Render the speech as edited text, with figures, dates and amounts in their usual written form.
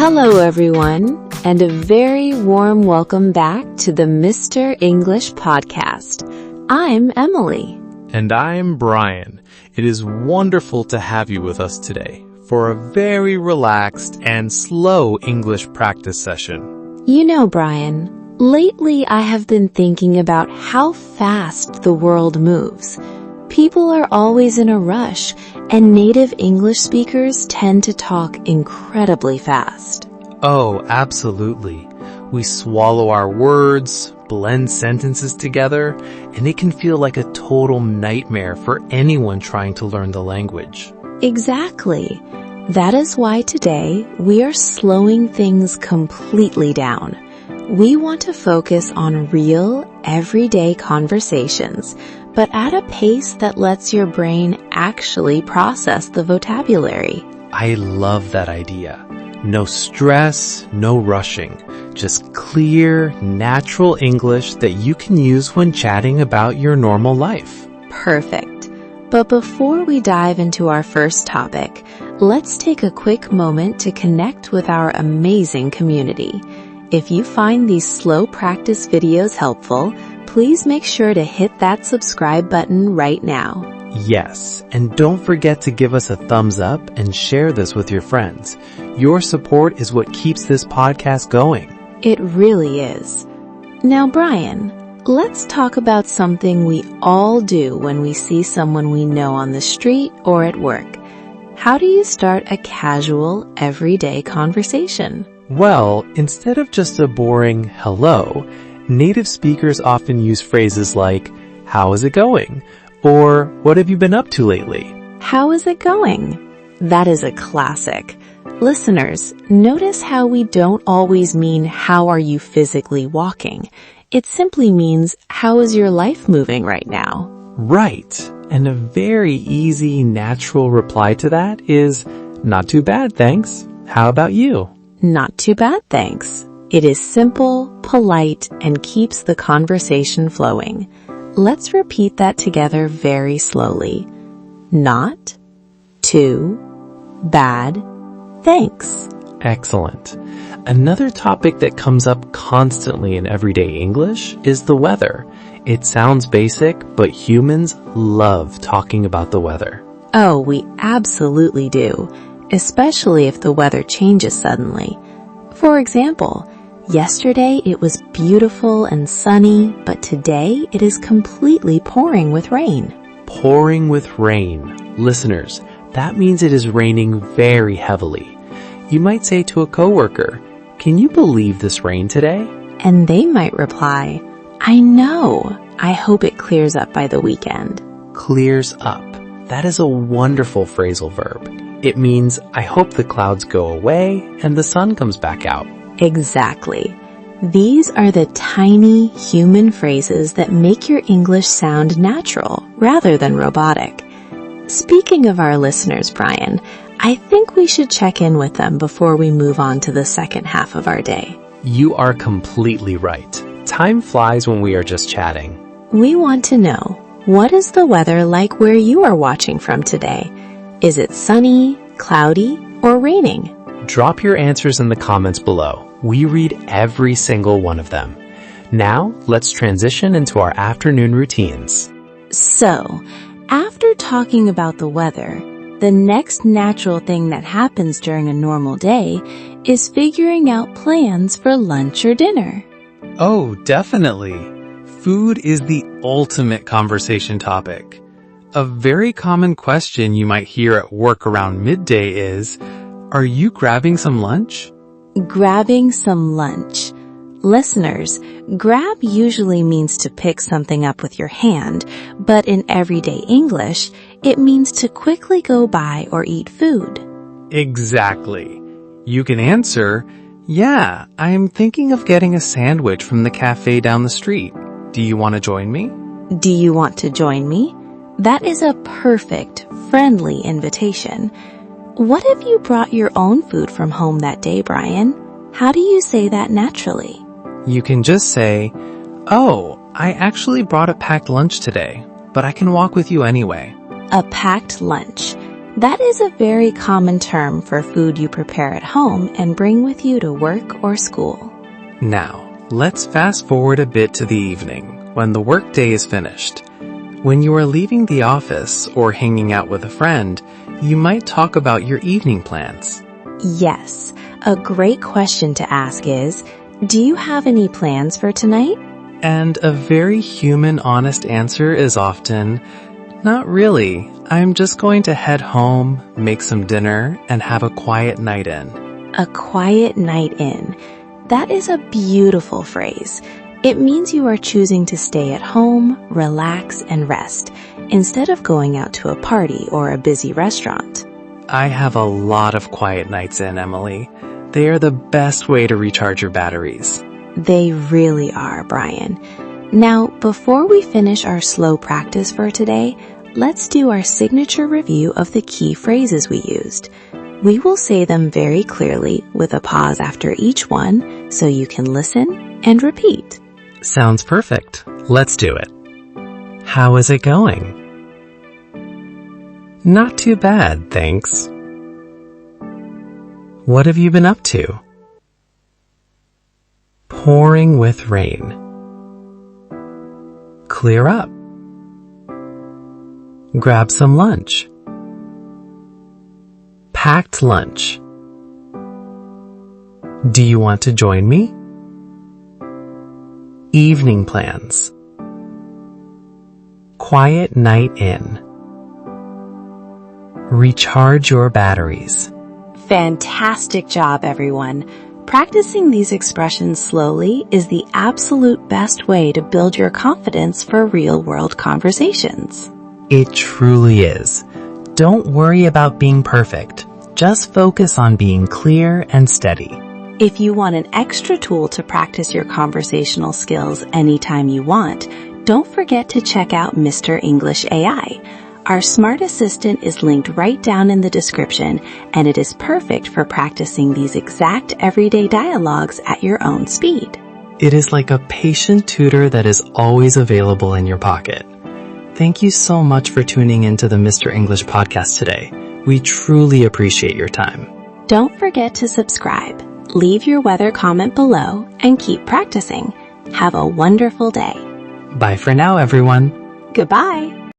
Hello everyone, and a very warm welcome back to the Mr. English Podcast. I'm Emily. And I'm Brian. It is wonderful to have you with us today for a very relaxed and slow English practice session. You know, Brian, lately I have been thinking about how fast the world moves. People are always in a rush, and native English speakers tend to talk incredibly fast. Oh, absolutely. We swallow our words, blend sentences together, and it can feel like a total nightmare for anyone trying to learn the language. Exactly. That is why today we are slowing things completely down. We want to focus on real, everyday conversations, but at a pace that lets your brain actually process the vocabulary. I love that idea. No stress, no rushing. Just clear, natural English that you can use when chatting about your normal life. Perfect. But before we dive into our first topic, let's take a quick moment to connect with our amazing community. If you find these slow practice videos helpful, please make sure to hit that subscribe button right now. Yes, and don't forget to give us a thumbs up and share this with your friends. Your support is what keeps this podcast going. It really is. Now, Brian, let's talk about something we all do when we see someone we know on the street or at work. How do you start a casual, everyday conversation? Well, instead of just a boring hello, native speakers often use phrases like, "How is it going?" or "What have you been up to lately?" How is it going? That is a classic. Listeners, notice how we don't always mean how are you physically walking. It simply means how is your life moving right now? Right. And a very easy, natural reply to that is, "Not too bad, thanks. How about you?" Not too bad, thanks. It is simple, polite, and keeps the conversation flowing. Let's repeat that together very slowly. Not too bad, thanks. Excellent. Another topic that comes up constantly in everyday English is the weather. It sounds basic, but humans love talking about the weather. Oh, we absolutely do, especially if the weather changes suddenly. For example, yesterday it was beautiful and sunny, but today it is completely pouring with rain. Pouring with rain. Listeners, that means it is raining very heavily. You might say to a coworker, "Can you believe this rain today?" And they might reply, "I know. I hope it clears up by the weekend." Clears up. That is a wonderful phrasal verb. It means, I hope the clouds go away and the sun comes back out. Exactly. These are the tiny human phrases that make your English sound natural rather than robotic. Speaking of our listeners, Brian, I think we should check in with them before we move on to the second half of our day. You are completely right. Time flies when we are just chatting. We want to know, what is the weather like where you are watching from today? Is it sunny, cloudy, or raining? Drop your answers in the comments below. We read every single one of them. Now, let's transition into our afternoon routines. So, after talking about the weather, the next natural thing that happens during a normal day is figuring out plans for lunch or dinner. Oh, definitely. Food is the ultimate conversation topic. A very common question you might hear at work around midday is, "Are you grabbing some lunch?" Grabbing some lunch. Listeners, grab usually means to pick something up with your hand, but in everyday English, it means to quickly go buy or eat food. Exactly. You can answer, "Yeah, I'm thinking of getting a sandwich from the cafe down the street. Do you want to join me?" Do you want to join me? That is a perfect, friendly invitation. What if you brought your own food from home that day, Brian? How do you say that naturally? You can just say, "Oh, I actually brought a packed lunch today, but I can walk with you anyway." A packed lunch. That is a very common term for food you prepare at home and bring with you to work or school. Now, let's fast forward a bit to the evening, when the workday is finished. When you are leaving the office or hanging out with a friend, you might talk about your evening plans. Yes, a great question to ask is, do you have any plans for tonight? And a very human, honest answer is often, not really. I'm just going to head home, make some dinner, and have a quiet night in. A quiet night in. That is a beautiful phrase. It means you are choosing to stay at home, relax, and rest, instead of going out to a party or a busy restaurant. I have a lot of quiet nights in, Emily. They are the best way to recharge your batteries. They really are, Brian. Now, before we finish our slow practice for today, let's do our signature review of the key phrases we used. We will say them very clearly with a pause after each one so you can listen and repeat. Sounds perfect. Let's do it. How is it going? Not too bad, thanks. What have you been up to? Pouring with rain. Clear up. Grab some lunch. Packed lunch. Do you want to join me? Evening plans. Quiet night in. Recharge your batteries. Fantastic job, everyone. Practicing these expressions slowly is the absolute best way to build your confidence for real-world conversations. It truly is. Don't worry about being perfect. Just focus on being clear and steady. If you want an extra tool to practice your conversational skills anytime you want, don't forget to check out Mr. English AI. Our smart assistant is linked right down in the description, and it is perfect for practicing these exact everyday dialogues at your own speed. It is like a patient tutor that is always available in your pocket. Thank you so much for tuning into the Mr. English podcast today. We truly appreciate your time. Don't forget to subscribe, leave your weather comment below, and keep practicing. Have a wonderful day. Bye for now, everyone. Goodbye.